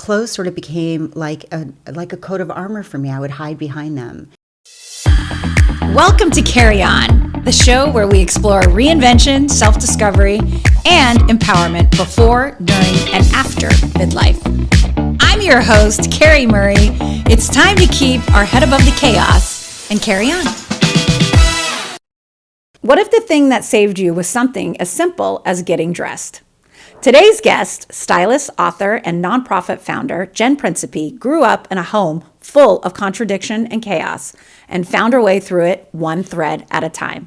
clothes sort of became like a coat of armor for me. I would hide behind them. Welcome to Carrie On, the show where we explore reinvention, self-discovery, and empowerment before, during, and after midlife. I'm your host, Carrie Murray. It's time to keep our head above the chaos and carry on. What if the thing that saved you was something as simple as getting dressed? Today's guest, stylist, author, and nonprofit founder Jen Principe, grew up in a home full of contradiction and chaos and found her way through it one thread at a time.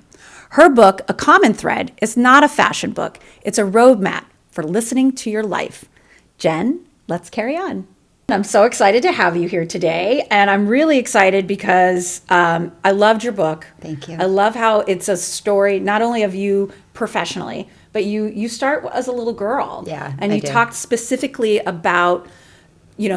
Her book, A Common Thread, is not a fashion book. It's a roadmap for listening to your life. Jen, let's carry on. I'm so excited to have you here today, and I'm really excited because I loved your book. Thank you. I love how it's a story not only of you professionally, but you start as a little girl. Yeah, and you talked specifically about,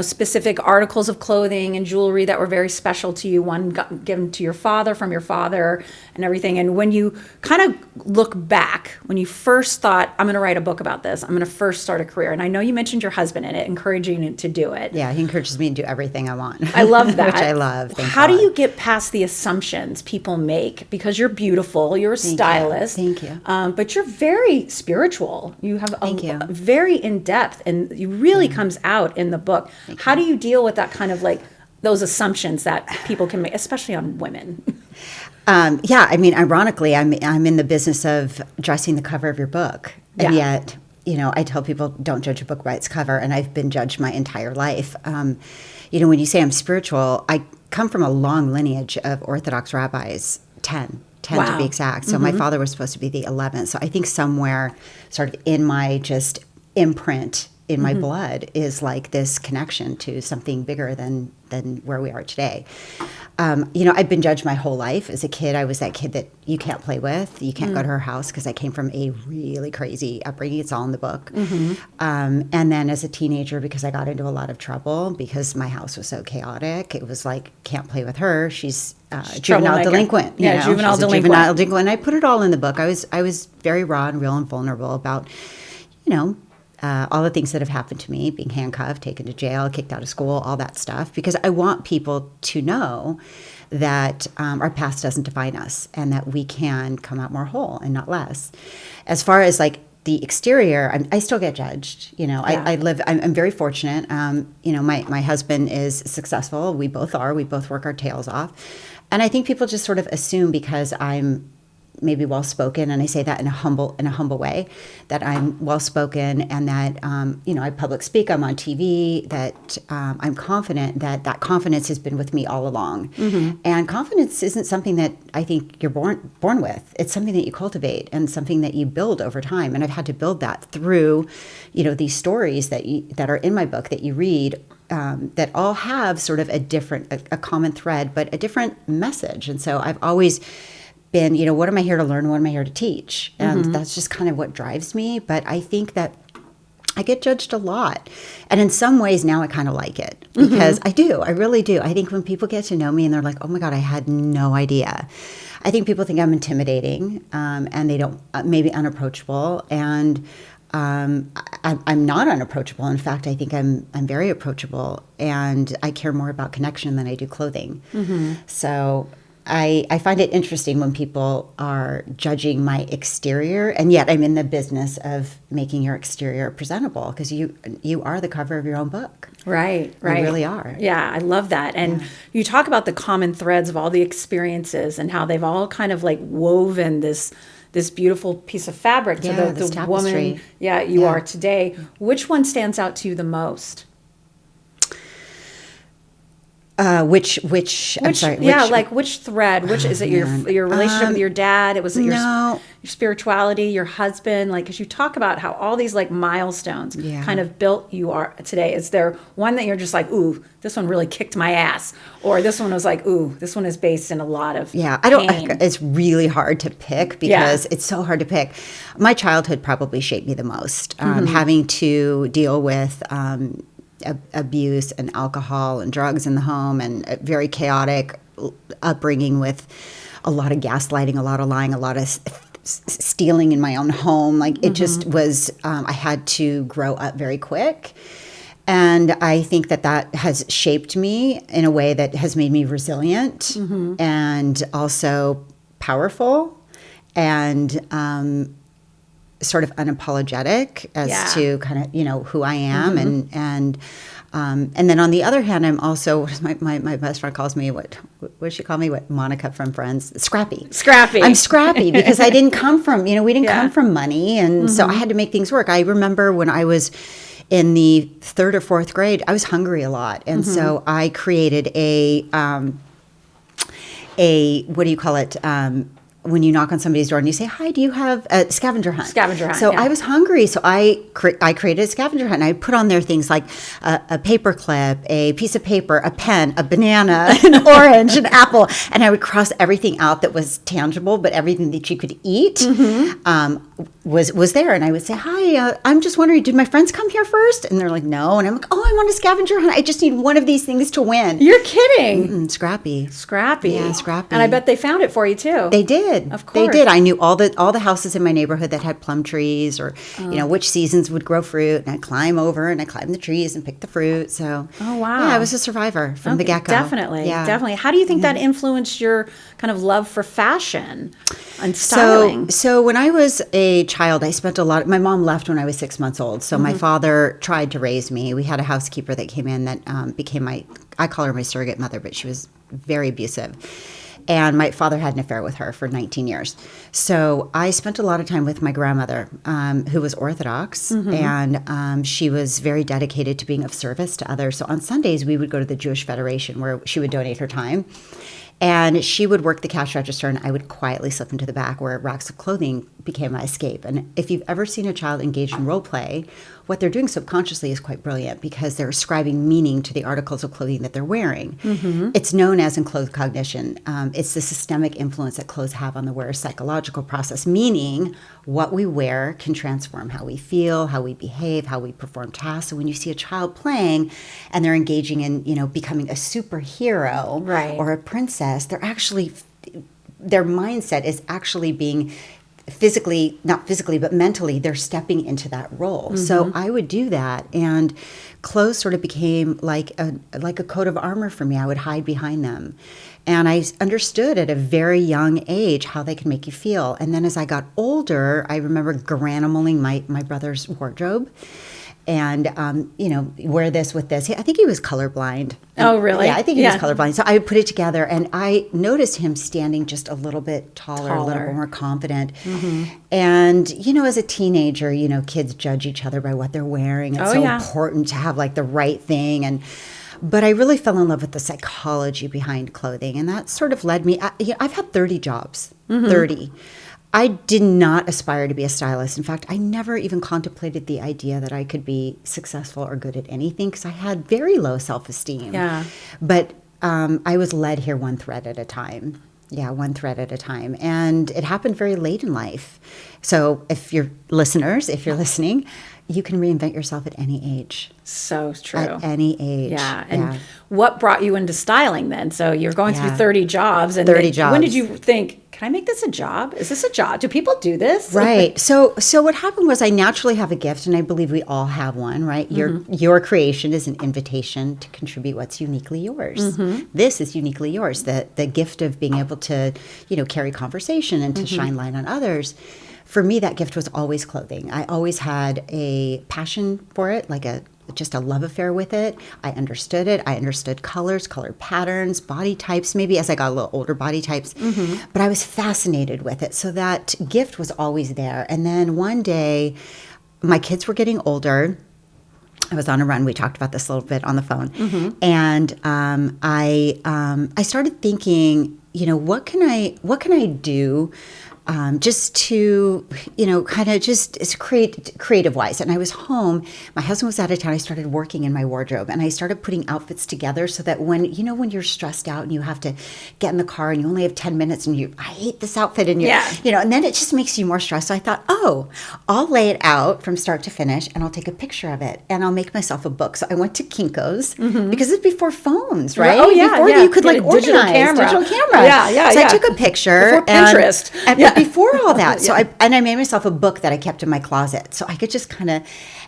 specific articles of clothing and jewelry that were very special to you. One got given to your father from your father and everything. And when you kind of look back, when you first thought, I'm going to write a book about this, I'm going to first start a career. And I know you mentioned your husband in it, encouraging you to do it. Yeah, he encourages me to do everything I want. I love that. Which I love. How do you get past the assumptions people make? Because you're beautiful, you're a stylist. Thank you. But you're very spiritual. You have a very in-depth, and it really comes out in the book. How do you deal with that kind of those assumptions that people can make, especially on women? Ironically, I'm in the business of dressing the cover of your book. And yet, I tell people don't judge a book by its cover, and I've been judged my entire life. When you say I'm spiritual, I come from a long lineage of Orthodox rabbis, 10 to be exact. So my father was supposed to be the 11th. So I think somewhere sort of in my just imprint in my blood is like this connection to something bigger than where we are today. I've been judged my whole life. As a kid, I was that kid that you can't play with. You can't go to her house because I came from a really crazy upbringing. It's all in the book. And then as a teenager, because I got into a lot of trouble because my house was so chaotic, it was like, can't play with her. She's juvenile delinquent. Juvenile delinquent. Juvenile delinquent. And I put it all in the book. I was very raw and real and vulnerable about, all the things that have happened to me, being handcuffed, taken to jail, kicked out of school, all that stuff, because I want people to know that our past doesn't define us and that we can come out more whole and not less. As far as the exterior, I still get judged. I'm very fortunate. My husband is successful. We both are. We both work our tails off. And I think people just sort of assume because I'm maybe well-spoken, and I say that in a humble way, that I'm well-spoken and that, I public speak, I'm on TV, that I'm confident that confidence has been with me all along. And confidence isn't something that I think you're born with. It's something that you cultivate and something that you build over time. And I've had to build that through, these stories that are in my book that you read, that all have sort of a common thread, but a different message. And so I've always been, what am I here to learn? What am I here to teach? And that's just kind of what drives me. But I think that I get judged a lot. And in some ways now I kind of like it because I really do. I think when people get to know me and they're like, oh my God, I had no idea. I think people think I'm intimidating and they don't, maybe unapproachable. And I'm not unapproachable. In fact, I think I'm very approachable, and I care more about connection than I do clothing. So I find it interesting when people are judging my exterior, and yet I'm in the business of making your exterior presentable because you are the cover of your own book. Right. You really are. Yeah, I love that. And you talk about the common threads of all the experiences and how they've all kind of woven this beautiful piece of fabric to the woman you are today. Which one stands out to you the most? Which which thread? Which is it? Your relationship with your dad? Was it your spirituality? Your husband? Because you talk about how all these milestones kind of built you are today. Is there one that you're just ooh, this one really kicked my ass, or this one was ooh, this one is based in a lot of pain? It's really hard to pick because it's so hard to pick. My childhood probably shaped me the most. Having to deal with abuse and alcohol and drugs in the home, and a very chaotic upbringing with a lot of gaslighting, a lot of lying, a lot of stealing in my own home. It just was, I had to grow up very quick. And I think that has shaped me in a way that has made me resilient and also powerful and sort of unapologetic as to kind of, who I am. And then on the other hand, I'm also, my best friend calls me, what does she call me? What Monica from Friends? Scrappy. Scrappy. I'm scrappy because I didn't come from, we didn't come from money. And so I had to make things work. I remember when I was in the 3rd or 4th grade, I was hungry a lot. And so I created a what do you call it? When you knock on somebody's door and you say, hi, do you have a scavenger hunt? Scavenger hunt, So I was hungry. So I created a scavenger hunt. And I put on there things like a paper clip, a piece of paper, a pen, a banana, an orange, an apple. And I would cross everything out that was tangible, but everything that you could eat was there. And I would say, hi, I'm just wondering, did my friends come here first? And they're like, no. And I'm like, oh, I'm on a scavenger hunt. I just need one of these things to win. You're kidding. Scrappy. Scrappy. Yeah, scrappy. And I bet they found it for you too. They did. Of course. They did. I knew all the houses in my neighborhood that had plum trees or, which seasons would grow fruit. And I'd climb over and I'd climb the trees and pick the fruit. So, oh, wow. Yeah, I was a survivor from the get-go. Definitely. Yeah. Definitely. How do you think that influenced your kind of love for fashion and styling? So when I was a child, I spent my mom left when I was 6 months old. So my father tried to raise me. We had a housekeeper that came in that became I call her my surrogate mother, but she was very abusive. And my father had an affair with her for 19 years. So I spent a lot of time with my grandmother, who was Orthodox, and she was very dedicated to being of service to others. So on Sundays, we would go to the Jewish Federation where she would donate her time. And she would work the cash register, and I would quietly slip into the back where racks of clothing became my escape. And if you've ever seen a child engaged in role play, what they're doing subconsciously is quite brilliant because they're ascribing meaning to the articles of clothing that they're wearing. It's known as enclothed cognition. It's the systemic influence that clothes have on the wearer's psychological process, meaning what we wear can transform how we feel, how we behave, how we perform tasks. So when you see a child playing and they're engaging in, becoming a superhero or a princess, their mindset is actually being not physically, but mentally, they're stepping into that role. So I would do that, and clothes sort of became like a coat of armor for me. I would hide behind them. And I understood at a very young age how they could make you feel. And then as I got older, I remember granimaling my brother's wardrobe. And, wear this with this. I think he was colorblind. Oh, really? Yeah, I think he was colorblind. So I would put it together, and I noticed him standing just a little bit taller. A little bit more confident. And, as a teenager, kids judge each other by what they're wearing. It's important to have, like, the right thing. But I really fell in love with the psychology behind clothing, and that sort of led me. I've had 30 jobs, 30. I did not aspire to be a stylist. In fact, I never even contemplated the idea that I could be successful or good at anything because I had very low self-esteem. Yeah. But I was led here one thread at a time. Yeah, one thread at a time. And it happened very late in life. So if you're listening, you can reinvent yourself at any age. So true. At any age. Yeah. And what brought you into styling then? So you're going through 30 jobs. And 30 jobs. When did you think, can I make this a job? Is this a job? Do people do this? Right. So what happened was I naturally have a gift, and I believe we all have one, right? Your creation is an invitation to contribute what's uniquely yours. This is uniquely yours. The gift of being able to, carry conversation and to shine light on others. For me, that gift was always clothing. I always had a passion for it, just a love affair with it. I understood it. I understood colors, color patterns, body types, maybe as I got a little older, body types. But I was fascinated with it. So that gift was always there. And then one day, my kids were getting older. I was on a run. We talked about this a little bit on the phone. And I started thinking, what can I do just to, kind of just creative wise. And I was home. My husband was out of town. I started working in my wardrobe, and I started putting outfits together so that when you're stressed out and you have to get in the car and you only have 10 minutes and I hate this outfit and and then it just makes you more stressed. So I thought, I'll lay it out from start to finish and I'll take a picture of it and I'll make myself a book. So I went to Kinko's because it's before phones, right? Oh, yeah. Before you could organize. Digital camera. Yeah. So I took a picture. Before Pinterest. before all that. So I made myself a book that I kept in my closet. So I could just kind of,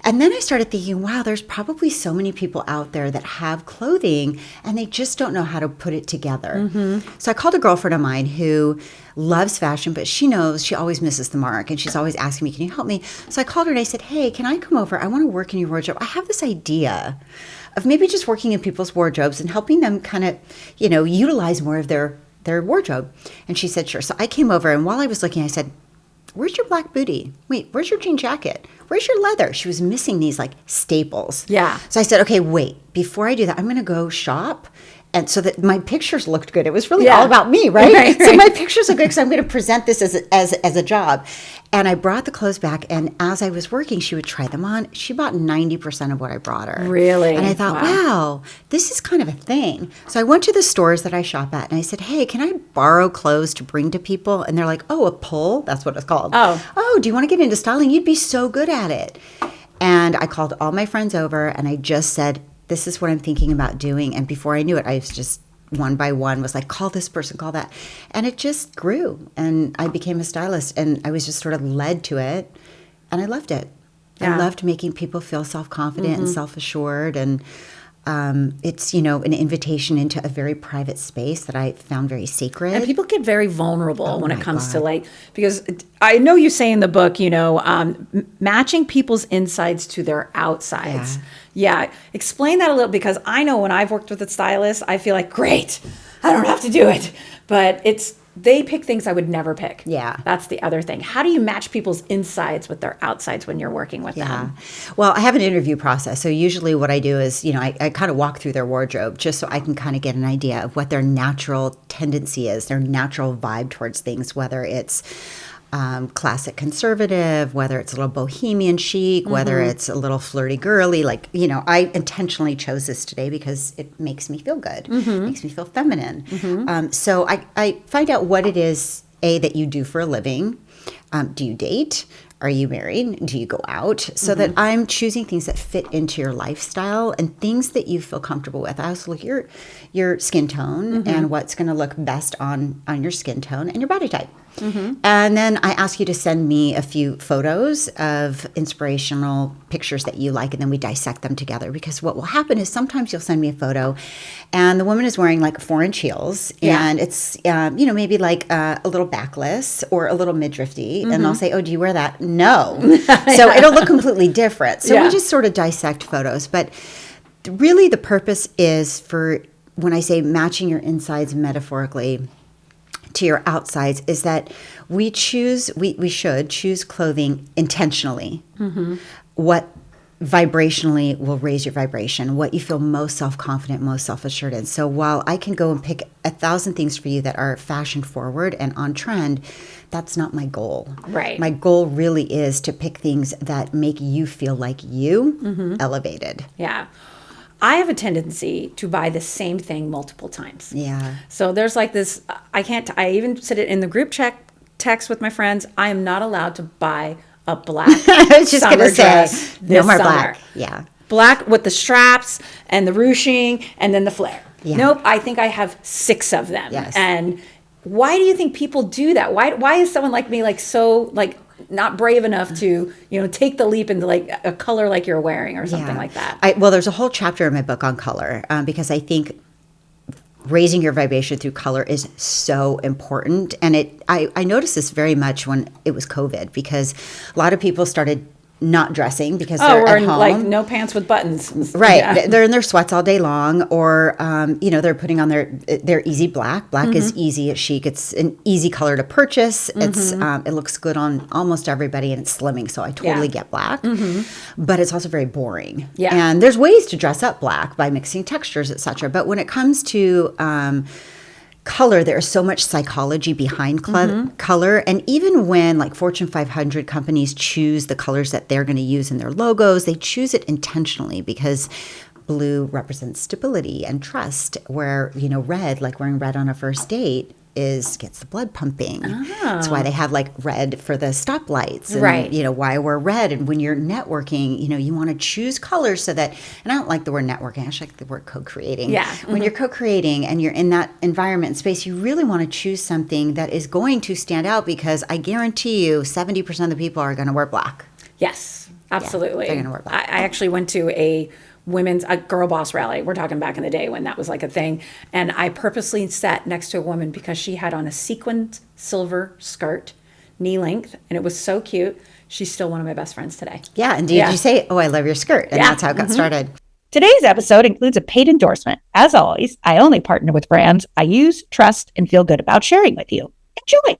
and then I started thinking, wow, there's probably so many people out there that have clothing and they just don't know how to put it together. So I called a girlfriend of mine who loves fashion, but she knows she always misses the mark. And she's always asking me, can you help me? So I called her and I said, hey, can I come over? I want to work in your wardrobe. I have this idea of maybe just working in people's wardrobes and helping them kind of, utilize more of their wardrobe. And she said, sure. So I came over, and while I was looking, I said, where's your black bootie? Wait, where's your jean jacket? Where's your leather? She was missing these like staples. Yeah. So I said, okay, wait, before I do that, I'm going to go shop. And so that my pictures looked good. It was really all about me, right? So my pictures look good because I'm going to present this as a job. And I brought the clothes back, and as I was working, she would try them on. She bought 90% of what I brought her. Really? And I thought, wow, this is kind of a thing. So I went to the stores that I shop at, and I said, hey, can I borrow clothes to bring to people? And they're like, oh, a pull? That's what it's called. Oh, do you want to get into styling? You'd be so good at it. And I called all my friends over, and I just said, this is what I'm thinking about doing. And before I knew it, I was just one by one was like, call this person, call that. And it just grew. And I became a stylist, and I was just sort of led to it. And I loved it. I loved making people feel self-confident and self-assured. And it's, an invitation into a very private space that I found very sacred. And people get very vulnerable when it comes to because I know you say in the book, matching people's insides to their outsides. Yeah. Explain that a little, because I know when I've worked with a stylist, I feel like, great, I don't have to do it. But they pick things I would never pick. Yeah. That's the other thing. How do you match people's insides with their outsides when you're working with them? Well, I have an interview process. So usually what I do is, I kind of walk through their wardrobe just so I can kind of get an idea of what their natural tendency is, their natural vibe towards things, whether it's classic conservative, whether it's a little bohemian chic, whether it's a little flirty girly. I intentionally chose this today because it makes me feel good, makes me feel feminine. So I find out what it is, that you do for a living. Do you date? Are you married? Do you go out? So that I'm choosing things that fit into your lifestyle and things that you feel comfortable with. I also look at your skin tone and what's going to look best on your skin tone and your body type. And then I ask you to send me a few photos of inspirational pictures that you like, and then we dissect them together. Because what will happen is sometimes you'll send me a photo, and the woman is wearing like 4-inch heels, and it's maybe like a little backless or a little midriffy, and I'll say, "Oh, do you wear that?" No, so it'll look completely different. So we just sort of dissect photos, but really the purpose is for, when I say matching your insides metaphorically to your outsides, is that we should choose clothing intentionally. What vibrationally will raise your vibration, what you feel most self-confident, most self-assured in. So while I can go and pick 1,000 things for you that are fashion forward and on trend, that's not my goal. Right. My goal really is to pick things that make you feel like you elevated. Yeah. I have a tendency to buy the same thing multiple times. Yeah. So there's like this, I even said it in the group text with my friends, I am not allowed to buy a black I was just going to say, dress no more summer. black. Yeah. Black with the straps and the ruching and then the flare. Yeah. Nope, I think I have 6 of them. Yes. And why do you think people do that? Why is someone like me so not brave enough to, take the leap into like a color like you're wearing or something like that? Well, there's a whole chapter in my book on color, because I think raising your vibration through color is so important. And I noticed this very much when it was COVID, because a lot of people started not dressing because they're at home. Like no pants with buttons. Right. Yeah. They're in their sweats all day long, or, they're putting on their easy black. Black is easy, it's chic. It's an easy color to purchase. It's it looks good on almost everybody, and it's slimming. So I totally get black, but it's also very boring. Yeah. And there's ways to dress up black by mixing textures, etc. But when it comes to color, there's so much psychology behind color. And even when like Fortune 500 companies choose the colors that they're going to use in their logos, they choose it intentionally because blue represents stability and trust, where, red, like wearing red on a first date, gets the blood pumping. That's why they have like red for the stoplights and, Right. Why we're red. And when you're networking, you want to choose colors so that, and I don't like the word networking, I actually like the word co-creating. Yeah. When you're co-creating and you're in that environment and space, you really want to choose something that is going to stand out, because I guarantee you 70% of the people are going to wear black. Yes, absolutely. they're gonna wear black. I actually went to a girl boss rally. We're talking back in the day when that was like a thing. And I purposely sat next to a woman because she had on a sequined silver skirt, knee length, and it was so cute. She's still one of my best friends today. Yeah. And did you say, oh, I love your skirt? And that's how it got started. Today's episode includes a paid endorsement. As always, I only partner with brands I use, trust, and feel good about sharing with you. Enjoy.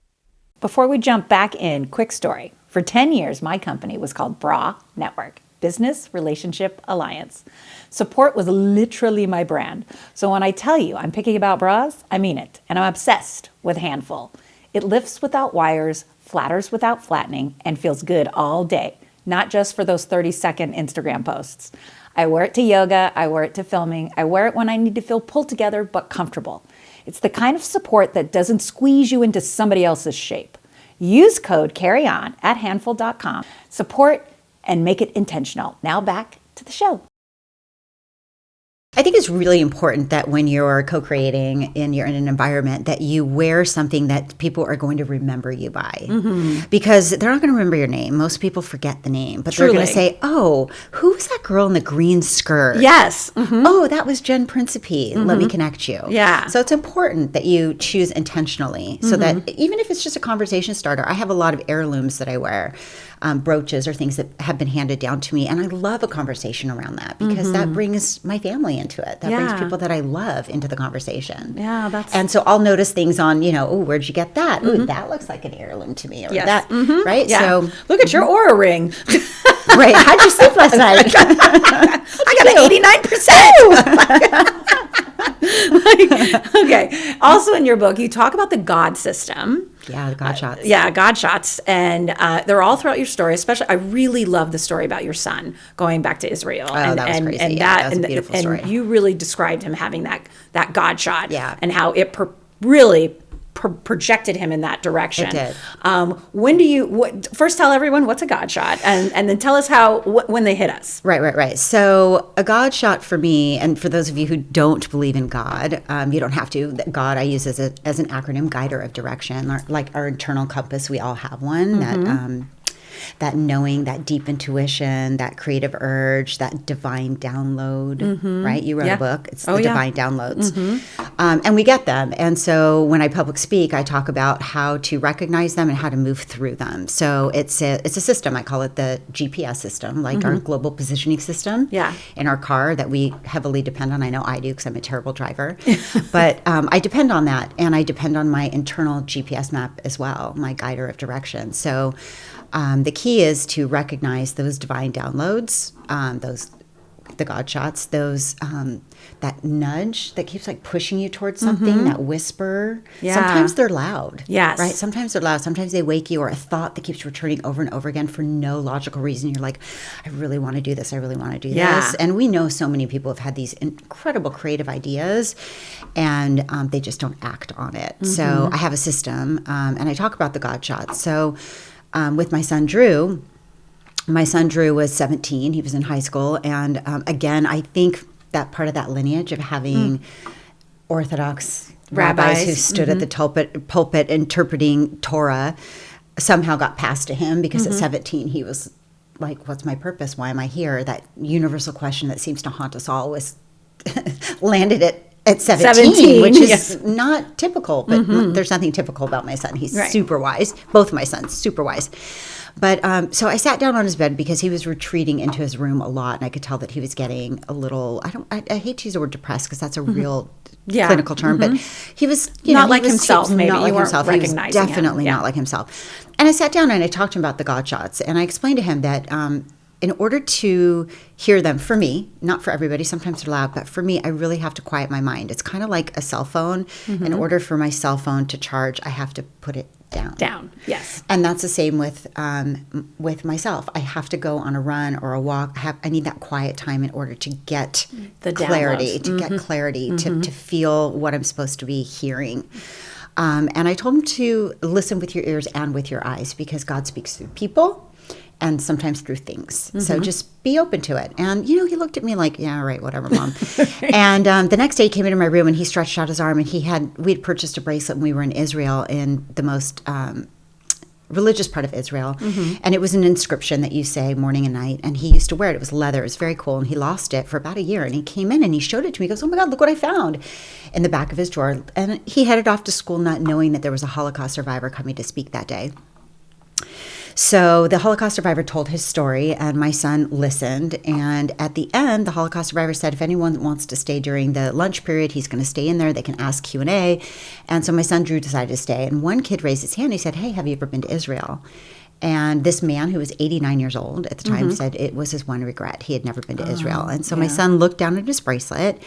Before we jump back in, quick story. For 10 years, my company was called BRA Network, Business Relationship Alliance. Support was literally my brand. So when I tell you I'm picky about bras, I mean it. And I'm obsessed with Handful. It lifts without wires, flatters without flattening, and feels good all day, not just for those 30-second Instagram posts. I wear it to yoga, I wear it to filming, I wear it when I need to feel pulled together but comfortable. It's the kind of support that doesn't squeeze you into somebody else's shape. Use code Carrie On at handful.com. Support and make it intentional. Now back to the show. I think it's really important that when you're co-creating and you're in an environment that you wear something that people are going to remember you by. Because they're not going to remember your name. Most people forget the name, but they're going to say, oh, who was that girl in the green skirt? Yes. Oh, that was Jen Principe. Let me connect you. Yeah. So it's important that you choose intentionally so that even if it's just a conversation starter, I have a lot of heirlooms that I wear, brooches or things that have been handed down to me. And I love a conversation around that because that brings my family into it. That brings people that I love into the conversation. Yeah, that's... And so I'll notice things on, oh, where'd you get that? Oh, that looks like an heirloom to me. Or that, right? Yeah. So look at your aura ring. right. How'd you sleep last night? I got an 89%. Okay. Also in your book, you talk about the God system. Yeah, the God shots. God shots. And they're all throughout your story. Especially, I really love the story about your son going back to Israel. Oh, that was crazy. And that was a beautiful story. And you really described him having that God shot. Yeah. And how it really projected him in that direction. It did. When do you first tell everyone what's a God shot, and then tell us when they hit us? Right. So a God shot for me, and for those of you who don't believe in God, you don't have to. God I use as an acronym, guider of direction, like our internal compass. We all have one that knowing, that deep intuition, that creative urge, that divine download, right? You wrote a book. It's the divine downloads. And we get them. And so when I public speak, I talk about how to recognize them and how to move through them. So it's a system. I call it the GPS system, like our global positioning system in our car that we heavily depend on. I know I do because I'm a terrible driver. But I depend on that. And I depend on my internal GPS map as well, my guider of direction. So the key is to recognize those divine downloads, the God shots, those that nudge that keeps like pushing you towards something, that whisper. Yeah. Sometimes they're loud. Yes. Right? Sometimes they're loud. Sometimes they wake you, or a thought that keeps returning over and over again for no logical reason. You're like, I really want to do this. I really want to do this. And we know so many people have had these incredible creative ideas and they just don't act on it. So I have a system and I talk about the God shots. So with my son Drew was 17. He was in high school. And again, I think that part of that lineage of having Orthodox rabbis who stood at the pulpit interpreting Torah somehow got passed to him because at 17 he was like, what's my purpose? Why am I here? That universal question that seems to haunt us all was landed at 17, which is not typical, but there's nothing typical about my son. He's super wise. Both of my sons, super wise. But so I sat down on his bed because he was retreating into his room a lot, and I could tell that he was getting a little, I hate to use the word depressed because that's a real clinical term, but he was, not like himself, maybe. Not like himself. He was definitely him. not like himself. And I sat down and I talked to him about the God shots, and I explained to him that in order to hear them, for me, not for everybody, sometimes they're loud, but for me, I really have to quiet my mind. It's kind of like a cell phone. In order for my cell phone to charge, I have to put it down. Yes. And that's the same with myself. I have to go on a run or a walk. I need that quiet time in order to get the clarity, downloads. to get clarity, to feel what I'm supposed to be hearing. And I told him to listen with your ears and with your eyes, because God speaks through people and sometimes through things. So just be open to it. And, he looked at me like, yeah, all right, whatever, Mom. And the next day he came into my room and he stretched out his arm, and we'd purchased a bracelet when we were in Israel, in the most religious part of Israel. And it was an inscription that you say morning and night. And he used to wear it. It was leather. It was very cool. And he lost it for about a year. And he came in and he showed it to me. He goes, oh my God, look what I found in the back of his drawer. And he headed off to school not knowing that there was a Holocaust survivor coming to speak that day. So the Holocaust survivor told his story, and my son listened. And at the end, the Holocaust survivor said, if anyone wants to stay during the lunch period, he's going to stay in there. They can ask Q&A. And so my son Drew decided to stay. And one kid raised his hand. He said, hey, have you ever been to Israel? And this man, who was 89 years old at the time, said it was his one regret. He had never been to Israel. And so my son looked down at his bracelet,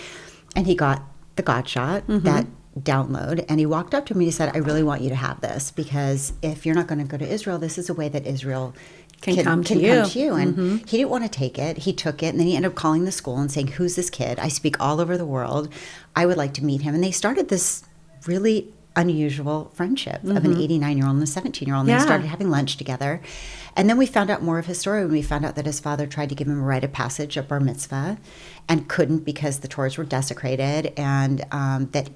and he got the God shot, that download, and he walked up to me and he said, I really want you to have this, because if you're not going to go to Israel, this is a way that Israel can come to you. And he didn't want to take it. He took it, and then he ended up calling the school and saying, who's this kid? I speak all over the world. I would like to meet him. And they started this really unusual friendship of an 89-year-old and a 17-year-old. And they started having lunch together. And then we found out more of his story when we found out that his father tried to give him a rite of passage, a bar mitzvah, and couldn't because the Torahs were desecrated, and that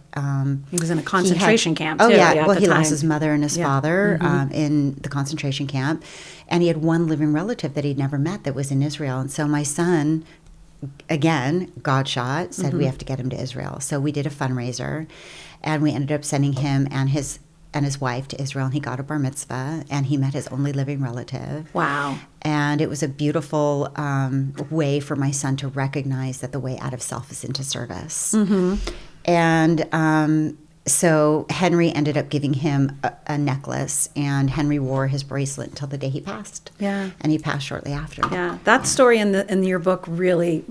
he was in a concentration camp, too. Oh, yeah. Well, he lost his mother and his father in the concentration camp, and he had one living relative that he'd never met that was in Israel. And so my son, again, God shot, said we have to get him to Israel. So we did a fundraiser, and we ended up sending him and his wife to Israel, and he got a bar mitzvah, and he met his only living relative. Wow. And it was a beautiful way for my son to recognize that the way out of self is into service. And so Henry ended up giving him a necklace, and Henry wore his bracelet until the day he passed. Yeah. And he passed shortly after. Yeah. That story in your book really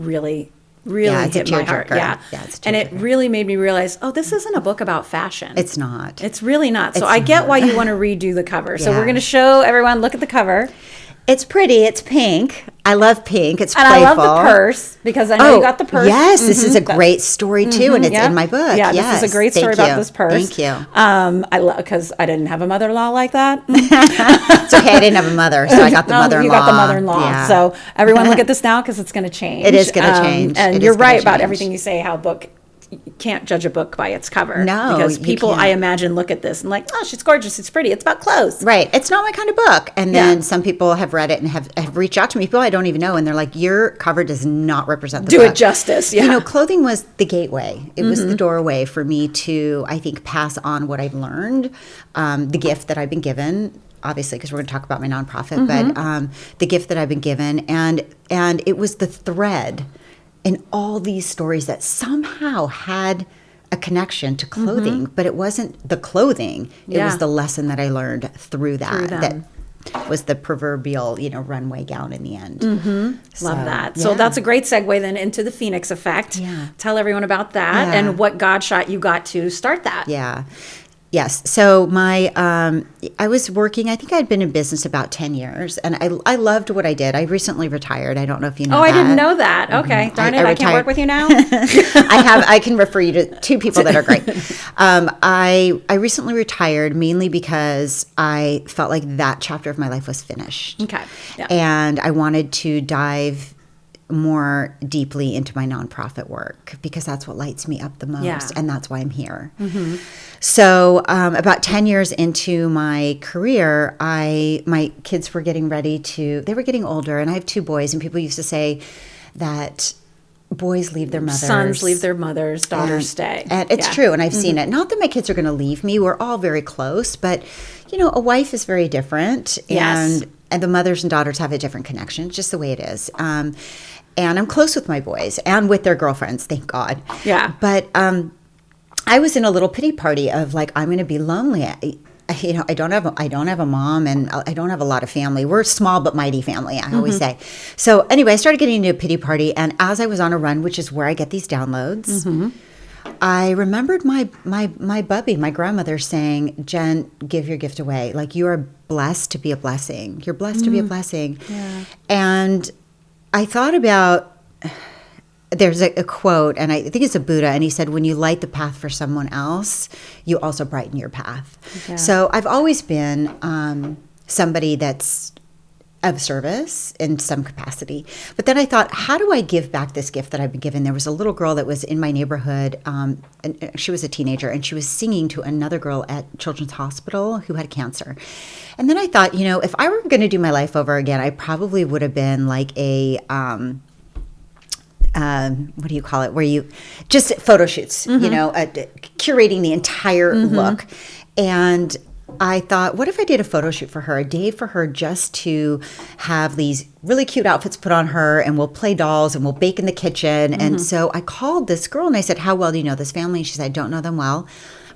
hit my heart. Yeah. And it really made me realize, this isn't a book about fashion. It's not. It's really not. So I get why you want to redo the cover. So we're going to show everyone, look at the cover. It's pretty. It's pink. I love pink. It's and playful. I love the purse, because I know you got the purse. Yes, this is a great story too, and it's in my book. Yeah, yes. This is a great story about this purse. Thank you. I love, because I didn't have a mother-in-law like that. It's okay. I didn't have a mother, so I got the mother-in-law. You got the mother-in-law. Yeah. So everyone, look at this now, because it's going to change. It is going to change. And you're right about everything you say. How book. You can't judge a book by its cover. No, because people, I imagine, look at this and like, oh, she's gorgeous, it's pretty, it's about clothes. Right. It's not my kind of book. And then some people have read it and have reached out to me, people I don't even know, and they're like, your cover does not represent the book. Do it justice. Yeah. Clothing was the gateway. It was the doorway for me to, I think, pass on what I've learned, the gift that I've been given. Obviously, because we're going to talk about my nonprofit, but the gift that I've been given, and it was the thread in all these stories that somehow had a connection to clothing, but it wasn't the clothing. It was the lesson that I learned through that. That was the proverbial, runway gown in the end. Love that. So that's a great segue then into the Phoenix effect. Yeah. Tell everyone about that and what God shot you got to start that. Yeah. Yes. So I was working, I think I'd been in business about 10 years, and I loved what I did. I recently retired. I don't know if you know that. I didn't know that. Okay. Darn it. I can't work with you now. I can refer you to two people that are great. I recently retired mainly because I felt like that chapter of my life was finished. Okay. Yeah. And I wanted to dive more deeply into my nonprofit work, because that's what lights me up the most, and that's why I'm here. So about 10 years into my career, my kids were getting they were getting older, and I have two boys, and people used to say that boys leave their mothers. Sons leave their mothers, daughters stay. And it's true, and I've seen it. Not that my kids are going to leave me. We're all very close, but, a wife is very different, and the mothers and daughters have a different connection. It's just the way it is. And I'm close with my boys and with their girlfriends, thank God. Yeah. But I was in a little pity party of like, I'm going to be lonely. I don't have a mom, and I don't have a lot of family. We're a small but mighty family, I always say. So anyway, I started getting into a pity party, and as I was on a run, which is where I get these downloads, I remembered my bubby, my grandmother, saying, Jen, give your gift away. Like, you are blessed to be a blessing. You're blessed to be a blessing. Yeah. And I thought about there's a quote, and I think it's a Buddha, and he said, when you light the path for someone else, you also brighten your path. Yeah. So I've always been somebody that's of service in some capacity. But then I thought, how do I give back this gift that I've been given? There was a little girl that was in my neighborhood, and she was a teenager, and she was singing to another girl at Children's Hospital who had cancer. And then I thought, if I were going to do my life over again, I probably would have been like a what do you call it? Where you just photo shoots, curating the entire look. And I thought, what if I did a photo shoot for her, a day for her just to have these really cute outfits put on her, and we'll play dolls and we'll bake in the kitchen. And so I called this girl and I said, how well do you know this family? And she said, I don't know them well,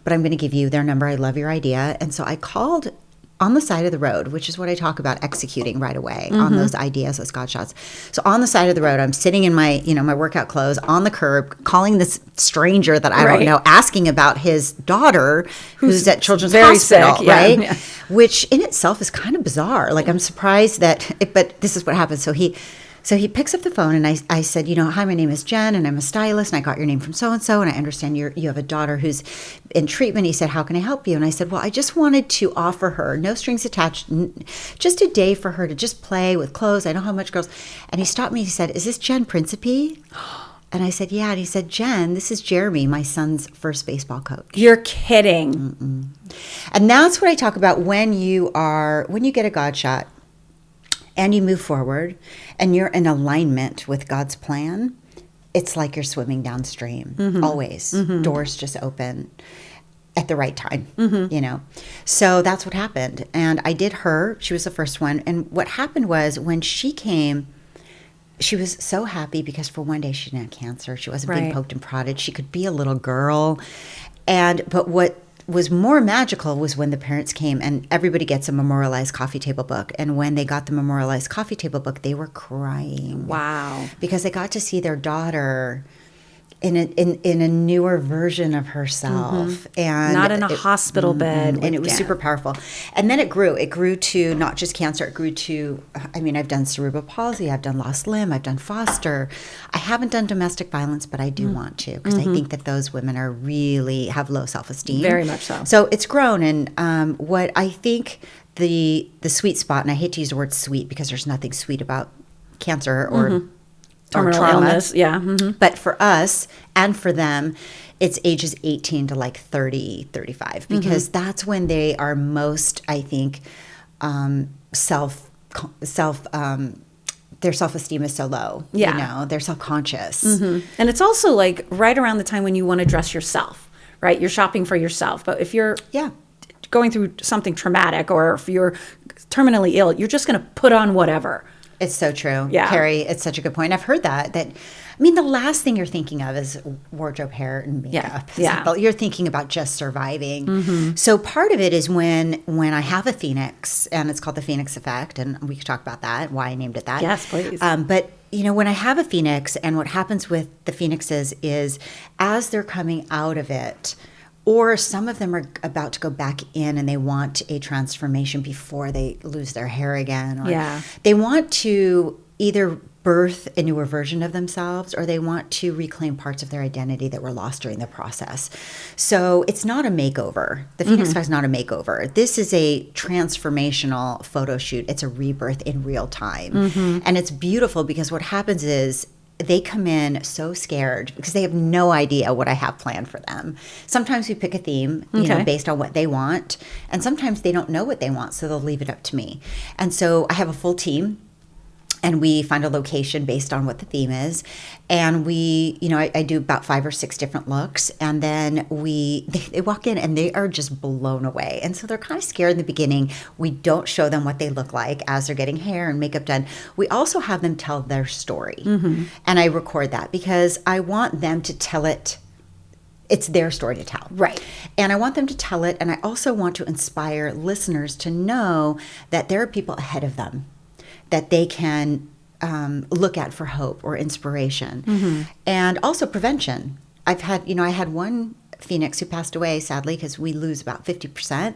but I'm going to give you their number. I love your idea. And so I called on the side of the road, which is what I talk about executing right away on those ideas, those God shots. So on the side of the road, I'm sitting in my, my workout clothes on the curb, calling this stranger that I don't know, asking about his daughter who's at Children's Hospital, sick, right? Yeah. Which in itself is kind of bizarre. Like, I'm surprised but this is what happens. So he picks up the phone, and I said, hi, my name is Jen, and I'm a stylist, and I got your name from so-and-so, and I understand you have a daughter who's in treatment. He said, how can I help you? And I said, well, I just wanted to offer her, no strings attached, just a day for her to just play with clothes. I know how much girls. And he stopped me. He said, is this Jen Principe? And I said, yeah. And he said, Jen, this is Jeremy, my son's first baseball coach. You're kidding. Mm-mm. And that's what I talk about when you get a God shot, and you move forward and you're in alignment with God's plan. It's like you're swimming downstream, always. Doors just open at the right time, So that's what happened. And I did her. She was the first one. And what happened was, when she came, she was so happy because for one day she didn't have cancer. She wasn't being poked and prodded. She could be a little girl. But what was more magical was when the parents came, and everybody gets a memorialized coffee table book. And when they got the memorialized coffee table book, they were crying. Wow. Because they got to see their daughter in a newer version of herself, and not in a hospital bed. And it was super powerful. And then it grew to not just cancer. It grew to, I've done cerebral palsy, I've done lost limb, I've done foster. I haven't done domestic violence, but I do want to, because I think that those women have low self-esteem. Very much so. So it's grown. And what I think the sweet spot, and I hate to use the word sweet because there's nothing sweet about cancer or terminal illness, But for us and for them, it's ages 18 to like 30, 35, because that's when they are most, I think, their self-esteem is so low. They're self-conscious. And it's also like right around the time when you want to dress yourself, right? You're shopping for yourself. But if you're going through something traumatic, or if you're terminally ill, you're just going to put on whatever. It's so true. Yeah. Carrie, it's such a good point. I've heard that the last thing you're thinking of is wardrobe, hair, and makeup. Yeah. You're thinking about just surviving. So part of it is when I have a phoenix, and it's called the Phoenix Effect, and we could talk about that, why I named it that. Yes, please. But when I have a phoenix, and what happens with the phoenixes is, as they're coming out of it, or some of them are about to go back in and they want a transformation before they lose their hair again. Or they want to either birth a newer version of themselves, or they want to reclaim parts of their identity that were lost during the process. So it's not a makeover. The Phoenix Effect is not a makeover. This is a transformational photo shoot. It's a rebirth in real time. And it's beautiful because what happens is, they come in so scared because they have no idea what I have planned for them. Sometimes we pick a theme, based on what they want. And sometimes they don't know what they want, so they'll leave it up to me. And so I have a full team, and we find a location based on what the theme is. And I do about 5 or 6 different looks. And then they walk in and they are just blown away. And so they're kind of scared in the beginning. We don't show them what they look like as they're getting hair and makeup done. We also have them tell their story. And I record that because I want them to tell it. It's their story to tell. Right. And I want them to tell it. And I also want to inspire listeners to know that there are people ahead of them that they can look at for hope or inspiration. And also prevention. I had one Phoenix who passed away, sadly, because we lose about 50%,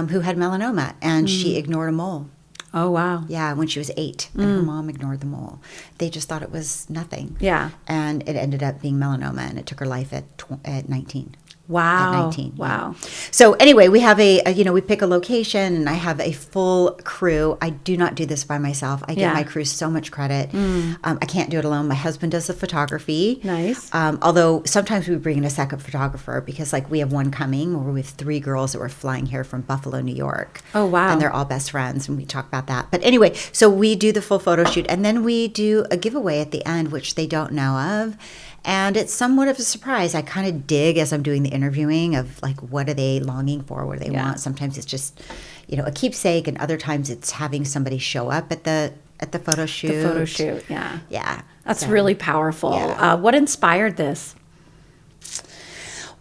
who had melanoma, and she ignored a mole. Oh, wow. Yeah, when she was 8, and her mom ignored the mole. They just thought it was nothing. Yeah. And it ended up being melanoma, and it took her life at 19. Wow. At 19. Wow. Yeah. So anyway, we have we pick a location, and I have a full crew. I do not do this by myself. I give my crew so much credit. I can't do it alone. My husband does the photography. Nice. Although sometimes we bring in a second photographer because like we have one coming where we have 3 girls that were flying here from Buffalo, New York. Oh, wow. And they're all best friends, and we talk about that. But anyway, so we do the full photo shoot, and then we do a giveaway at the end, which they don't know of. And it's somewhat of a surprise. I kind of dig as I'm doing the interviewing of like, what are they longing for? What do they want? Sometimes it's just, a keepsake, and other times it's having somebody show up at the photo shoot. The photo shoot, yeah. Yeah. That's really powerful. Yeah. What inspired this?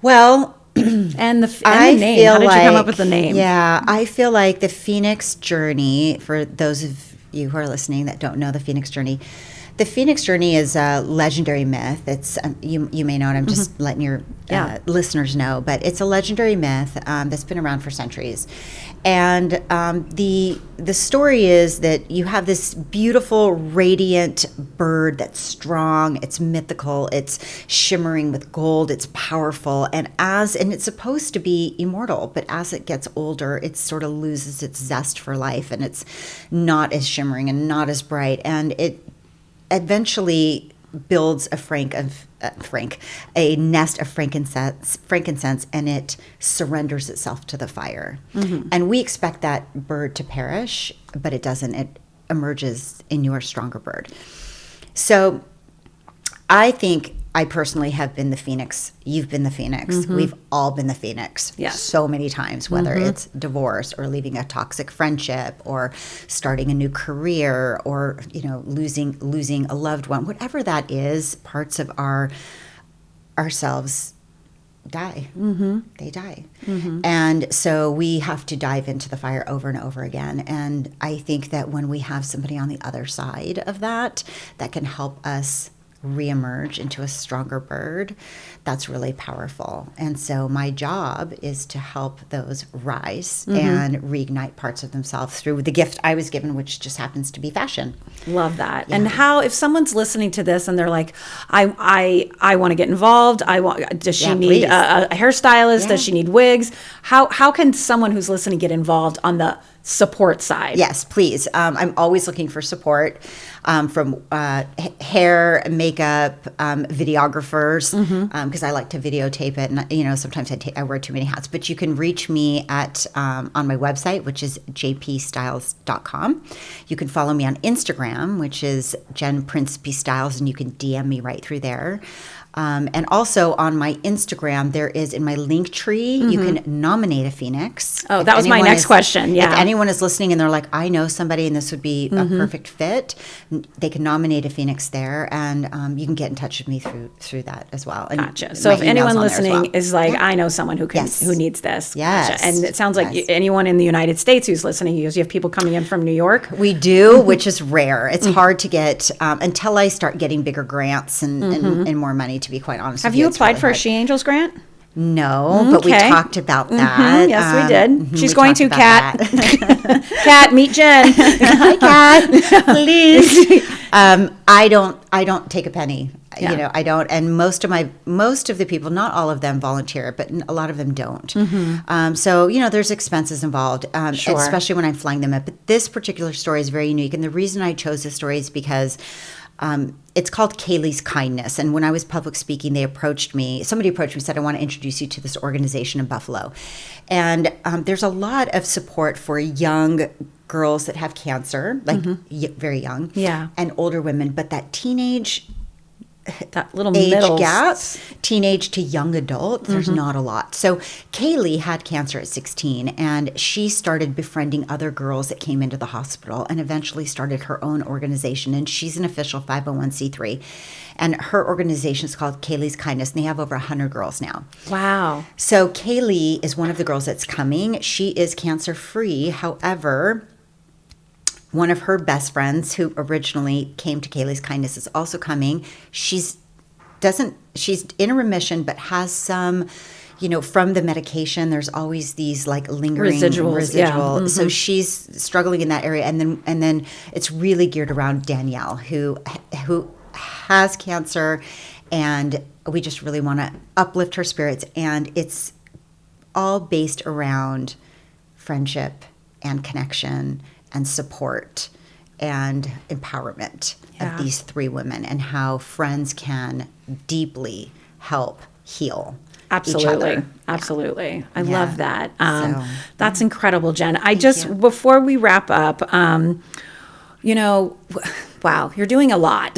Well, and the name. How did you come up with the name? Yeah, I feel like the Phoenix Journey, for those of you who are listening that don't know the Phoenix Journey, the Phoenix Journey is a legendary myth. It's you may know it. I'm just letting your listeners know, but it's a legendary myth that's been around for centuries. And the story is that you have this beautiful, radiant bird that's strong. It's mythical. It's shimmering with gold. It's powerful, and it's supposed to be immortal. But as it gets older, it sort of loses its zest for life, and it's not as shimmering and not as bright, and it eventually builds a nest of frankincense, and it surrenders itself to the fire. And we expect that bird to perish, but it doesn't. It emerges in your stronger bird. So I think I personally have been the phoenix. You've been the phoenix. We've all been the phoenix so many times, whether it's divorce or leaving a toxic friendship or starting a new career or, losing a loved one. Whatever that is, parts of ourselves die. They die. And so we have to dive into the fire over and over again. And I think that when we have somebody on the other side of that can help us reemerge into a stronger bird, that's really powerful. And so my job is to help those rise and reignite parts of themselves through the gift I was given, which just happens to be fashion. Love that. Yeah. And how, if someone's listening to this and they're like, I want to get involved. Does she need a hairstylist? Does she need wigs? How can someone who's listening get involved on the support side? Yes, please. I'm always looking for support from hair, makeup, videographers, because I like to videotape it. And, sometimes I wear too many hats. But you can reach me at on my website, which is jpstyles.com. You can follow me on Instagram, which is Jen Principe Styles, and you can DM me right through there. And also on my Instagram, there is in my link tree, you can nominate a phoenix. Oh, that was my next question. Yeah. If anyone is listening and they're like, I know somebody and this would be a perfect fit, they can nominate a phoenix there, and you can get in touch with me through that as well. And gotcha. So if anyone listening is like, I know someone who needs this. Yes. Gotcha. And it sounds like anyone in the United States who's listening, you have people coming in from New York? We do, which is rare. It's hard to get until I start getting bigger grants and more money, to be quite honest. Have you applied for a She Angels grant? No, but we talked about that. Yes, we did. She's going to, Kat. Kat, meet Jen. Hi, Kat. Please. I don't take a penny. Yeah. I don't. And most of the people, not all of them volunteer, but a lot of them don't. So, there's expenses involved, especially when I'm flying them up. But this particular story is very unique. And the reason I chose this story is because it's called Kaylee's Kindness. And when I was public speaking, somebody approached me, said, I want to introduce you to this organization in Buffalo. And there's a lot of support for young girls that have cancer, like very young, and older women. But that little age gap, teenage to young adult, there's not a lot. So Kaylee had cancer at 16, and she started befriending other girls that came into the hospital and eventually started her own organization. And she's an official 501c3. And her organization is called Kaylee's Kindness, and they have over 100 girls now. Wow. So Kaylee is one of the girls that's coming. She is cancer-free. However, one of her best friends who originally came to Kaylee's Kindness is also coming. She's in a remission, but has some, from the medication, there's always these like lingering Residuals, yeah. So she's struggling in that area, and then it's really geared around Danielle, who has cancer, and we just really want to uplift her spirits, and it's all based around friendship and connection and support and empowerment of these three women, and how friends can deeply help heal each other. Absolutely. I love that. So, that's incredible, Jen. Before we wrap up, wow, you're doing a lot.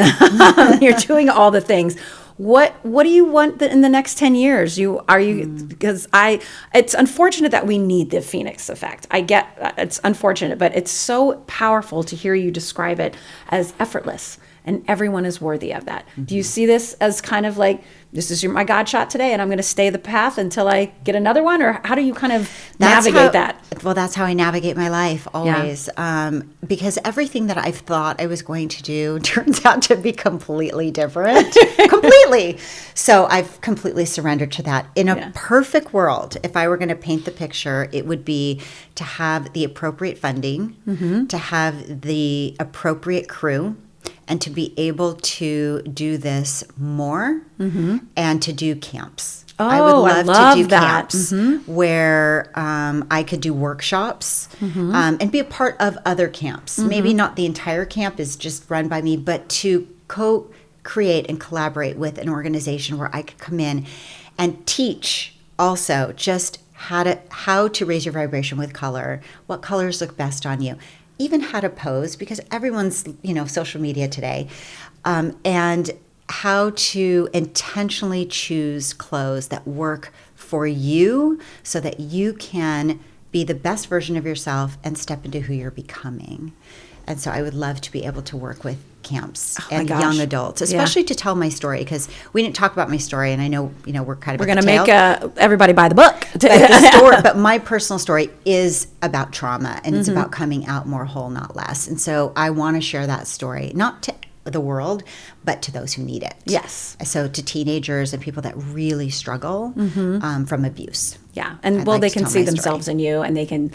You're doing all the things. What do you want in the next 10 years? Because it's unfortunate that we need the Phoenix effect. I get it's unfortunate, but it's so powerful to hear you describe it as effortless, and everyone is worthy of that. Do you see this as kind of like, this is my God shot today, and I'm going to stay the path until I get another one? Or how do you kind of navigate that? Well, that's how I navigate my life always. Yeah. Because everything that I've thought I was going to do turns out to be completely different. Completely. So I've completely surrendered to that. In a perfect world, if I were going to paint the picture, it would be to have the appropriate funding, to have the appropriate crew, and to be able to do this more and to do camps. I would love to do camps where I could do workshops and be a part of other camps. Maybe not the entire camp is just run by me, but to co-create and collaborate with an organization where I could come in and teach also just how to raise your vibration with color, what colors look best on you, even how to pose, because everyone's, social media today, and how to intentionally choose clothes that work for you so that you can be the best version of yourself and step into who you're becoming. And so I would love to be able to work with camps and young adults, especially to tell my story, because we didn't talk about my story, and I know, we're kind of we're going to make everybody buy the book. But my personal story is about trauma, and it's about coming out more whole, not less. And so I want to share that story, not to the world, but to those who need it. Yes. So to teenagers and people that really struggle from abuse. Yeah. And they can see themselves in you, and they can,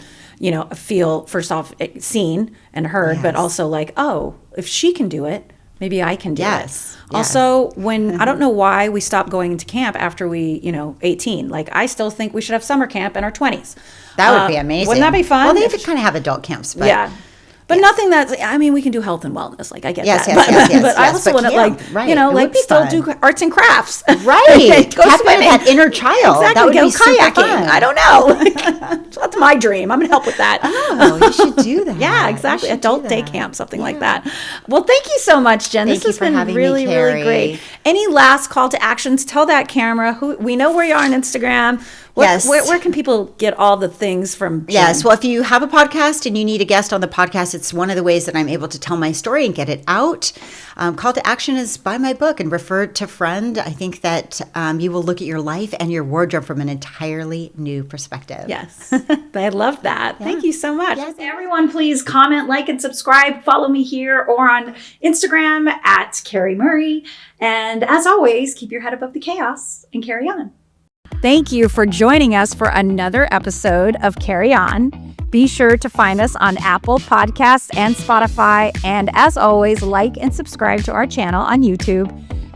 feel first off seen and heard, but also like, oh, if she can do it, maybe I can do it. Also, when I don't know why we stopped going into camp after we, 18. Like, I still think we should have summer camp in our 20s. That would be amazing. Wouldn't that be fun? Well, they kind of have adult camps, but But nothing that's, we can do health and wellness. Like, I get that. Yes, but I also want to, still do arts and crafts. Right. Tap into that inner child. Exactly. That would go be super kayaking. fun. I don't know. So that's my dream. I'm going to help with that. Oh, you should do that. Yeah, exactly. Adult day camp, something like that. Well, thank you so much, Jen. This has been really, really great. Any last call to actions? Tell that camera. We know where you are on Instagram. Where can people get all the things from Jen? Yes. Well, if you have a podcast and you need a guest on the podcast, it's one of the ways that I'm able to tell my story and get it out. Call to action is buy my book and refer it to a friend. I think that you will look at your life and your wardrobe from an entirely new perspective. Yes. I love that. Yeah. Thank you so much. Yes. Everyone, please comment, like, and subscribe. Follow me here or on Instagram at Carrie Murray. And as always, keep your head above the chaos and carry on. Thank you for joining us for another episode of Carrie On. Be sure to find us on Apple Podcasts and Spotify. And as always, like and subscribe to our channel on YouTube.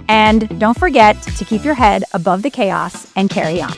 And don't forget to keep your head above the chaos and carry on.